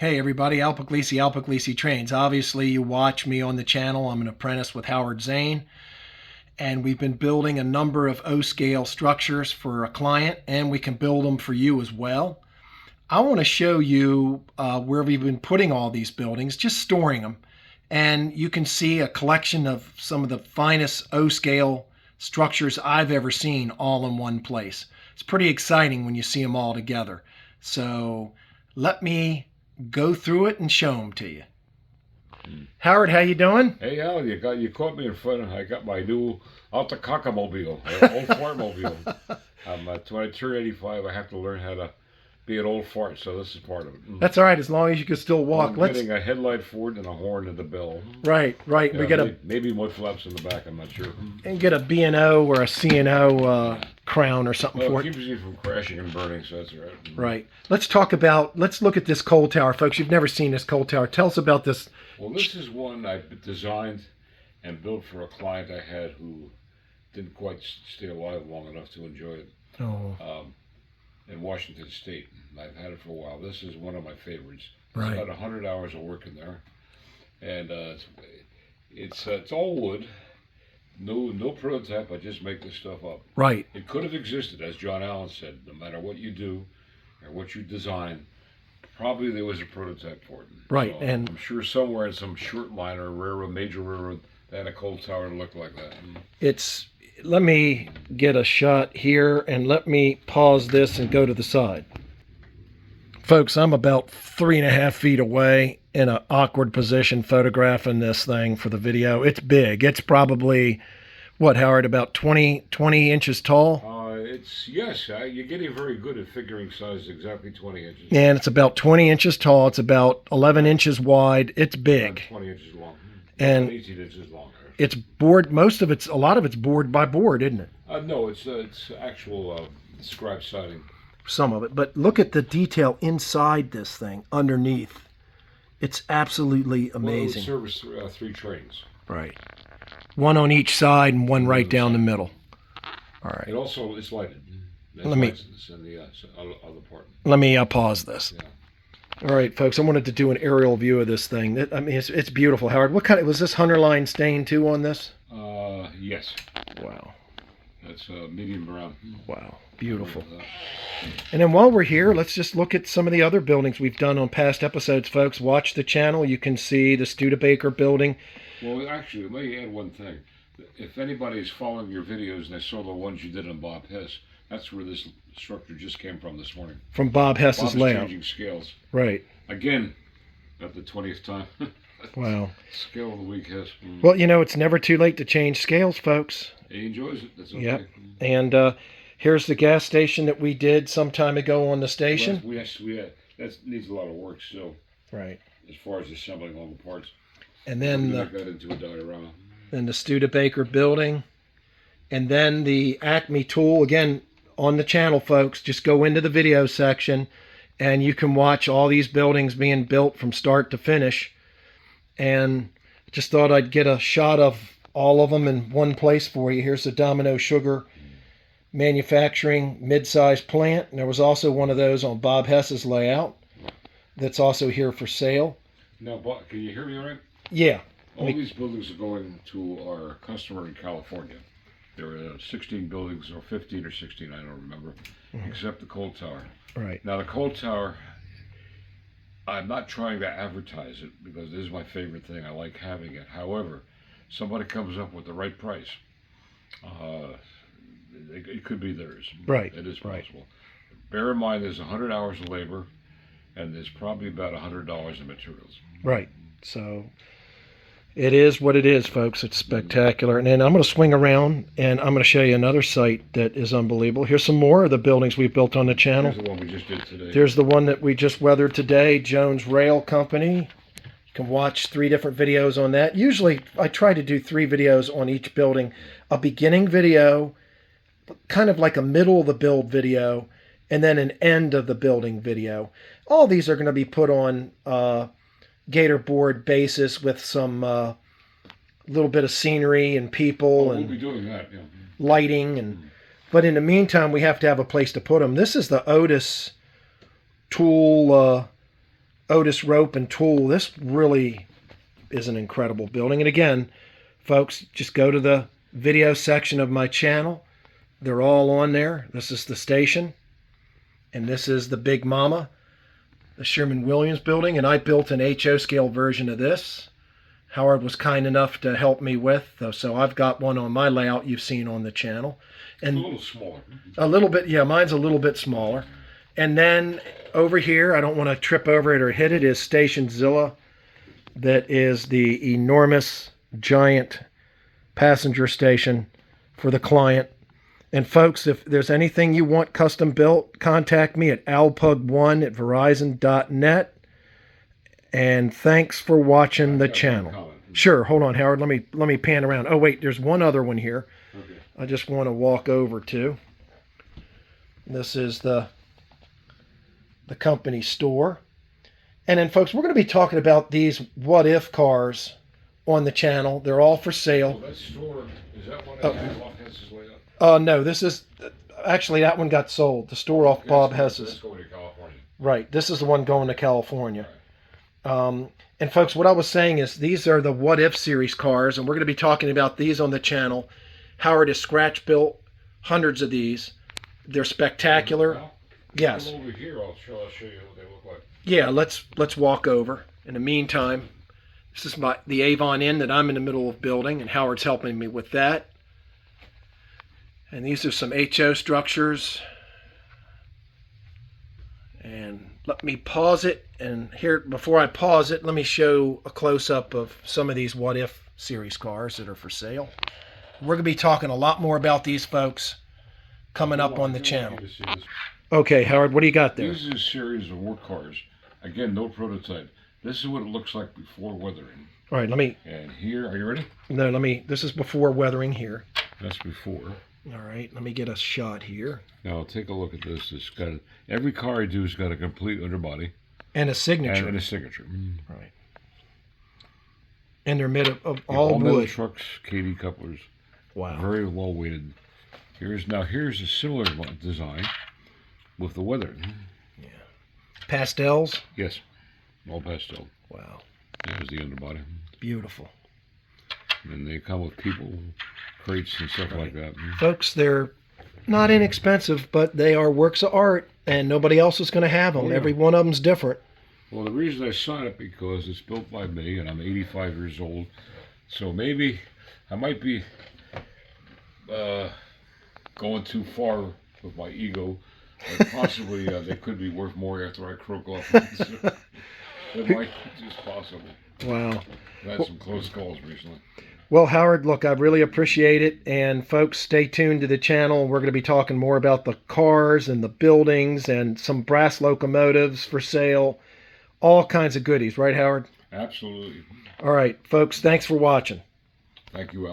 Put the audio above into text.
Hey everybody, Al Puglisi Trains. Obviously you watch me on the channel. I'm an apprentice with Howard Zane, and we've been building a number of O-scale structures for a client, and we can build them for you as well. I want to show you where we've been putting all these buildings, just storing them. And you can see a collection of some of the finest O-scale structures I've ever seen all in one place. It's pretty exciting when you see them all together. So let me go through it and show them to you. Howard, how you doing? Hey Al, you caught me in front. I got my new Alta Cacamobile, old fart mobile. When I turn 85, I have to learn how to be an old fart, so this is part of it. That's all right, as long as you can still walk. I'm getting a headlight for it and a horn and the bell. Right. Yeah, We get maybe mud flaps in the back. I'm not sure. And get a B&O or a C&O crown or something for it it. keeps you from crashing and burning, so that's all right. Right. Let's look at this coal tower, folks. You've never seen this coal tower. Tell us about this. Well, this is one I designed and built for a client I had who didn't quite stay alive long enough to enjoy it. In Washington State. I've had it for a while. This is one of my favorites. Right. It's about 100 hours of work in there, and it's all wood. No prototype. I just make this stuff up. Right. It could have existed, as John Allen said. No matter what you do or what you design, probably there was a prototype for it. Right, So and I'm sure somewhere in some short line or railroad, major railroad, they had a coal tower that looked like that. Let me get a shot here and let me pause this and go to the side. Folks, I'm about 3.5 feet away in an awkward position photographing this thing for the video. It's big. It's probably, what, Howard, about 20 inches tall? You're getting very good at figuring size, exactly 20 inches. And it's about 20 inches tall. It's about 11 inches wide. It's big. About 20 inches long. And 18 inches long. It's board. A lot of it's board by board, isn't it? No, it's actual scribe siding. Some of it, but look at the detail inside this thing, underneath. It's absolutely amazing. Well, it serves 3 trains. Right. One on each side and one right down the middle. All right. It also is lighted. Let me in the other part. Let me pause this. Yeah. All right, folks. I wanted to do an aerial view of this thing. It's beautiful. Howard, what kind of was this Hunterline stain too on this? Yes. Wow. That's medium brown. Wow, beautiful. And then while we're here, let's just look at some of the other buildings we've done on past episodes, folks. Watch the channel. You can see the Studebaker building. Well, actually, let me add one thing. If anybody's following your videos and they saw the ones you did on Bob Hess, that's where this structure just came from this morning. From Bob Hess's layout. Changing scales. Right. Again, at the 20th time. Wow. Scale of the week, Hess. Well, it's never too late to change scales, folks. He enjoys it. That's okay. Yep. And here's the gas station that we did some time ago on the station. Well, that needs a lot of work still. Right. As far as assembling all the parts. And then make that into a diorama. Then the Studebaker building. And then the Acme tool, again, on the channel, folks. Just go into the video section and you can watch all these buildings being built from start to finish. And just thought I'd get a shot of all of them in one place for you. Here's the Domino Sugar Manufacturing mid-sized plant. And there was also one of those on Bob Hess's layout that's also here for sale. Now, Bob, can you hear me all right? Yeah. All these buildings are going to our customer in California. There are 16 buildings, or 15 or 16, I don't remember, except the coal tower. Right. Now, the coal tower, I'm not trying to advertise it because this is my favorite thing. I like having it. However, somebody comes up with the right price. It could be theirs. Right. It is possible. Right. Bear in mind, there's 100 hours of labor, and there's probably about $100 in materials. Right. So it is what it is, folks. It's spectacular. And then I'm going to swing around, and I'm going to show you another site that is unbelievable. Here's some more of the buildings we've built on the channel. Here's the one we just did today. There's the one that we just weathered today, Jones Rail Company. You can watch 3 different videos on that. Usually, I try to do 3 videos on each building. A beginning video, kind of like a middle of the build video, and then an end of the building video. All these are going to be put on gator board basis with some little bit of scenery and people and we'll be doing that, yeah. Lighting. But in the meantime, we have to have a place to put them. This is the Otis tool Otis Rope and Tool. This really is an incredible building. And again, folks, just go to the video section of my channel. They're all on there. This is the station. And this is the Big Mama, the Sherman-Williams building. And I built an HO scale version of this. Howard was kind enough to help me with. So I've got one on my layout you've seen on the channel. And a little smaller. A little bit, yeah, mine's a little bit smaller. And then over here, I don't want to trip over it or hit it, is Station Zilla. That is the enormous, giant passenger station for the client. And folks, if there's anything you want custom built, contact me at alpug1@verizon.net. And thanks for watching the channel. Sure, hold on, Howard. Let me pan around. Oh wait, there's one other one here. Okay. I just want to walk over to. This is the company store. And then folks, we're going to be talking about these what if cars on the channel. They're all for sale. Oh, that store, is that one that Bob Hess's laid out? No, this is actually, that one got sold. The store off Bob Hess's. That's going to California. Right. This is the one going to California. Right. And folks, what I was saying is these are the What If series cars, and we're going to be talking about these on the channel. Howard has scratch built hundreds of these. They're spectacular. Now, yes. come over here, I'll show you what they look like. Yeah, let's walk over. In the meantime, this is the Avon Inn that I'm in the middle of building, and Howard's helping me with that. And these are some HO structures. And let me pause it. And here, before I pause it, let me show a close-up of some of these What If series cars that are for sale. We're going to be talking a lot more about these, folks, coming up on the channel. Okay, Howard, what do you got there? This is a series of work cars. Again, no prototype. This is what it looks like before weathering. All right, let me... And here, are you ready? No, this is before weathering here. That's before. All right, let me get a shot here. Now, take a look at this. It's got every car I do has got a complete underbody. And a signature. And a signature. Right. And they're made of all metal wood. trucks, KD couplers. Wow. Very well weighted. Here's a similar design with the weather. Yeah. Pastels? Yes. All pastel. Wow. There's the underbody. Beautiful. And they come with people, crates and stuff like that. Folks, they're not inexpensive, but they are works of art, and nobody else is going to have them. Oh, yeah. Every one of them's different. Well, the reason I signed it because it's built by me, and I'm 85 years old. So maybe I might be going too far with my ego. And possibly they could be worth more after I croak off. So it might be just possible. Wow. I've had some close calls recently. Well, Howard, look, I really appreciate it. And folks, stay tuned to the channel. We're going to be talking more about the cars and the buildings and some brass locomotives for sale. All kinds of goodies. Right, Howard? Absolutely. All right, folks, thanks for watching. Thank you, Al.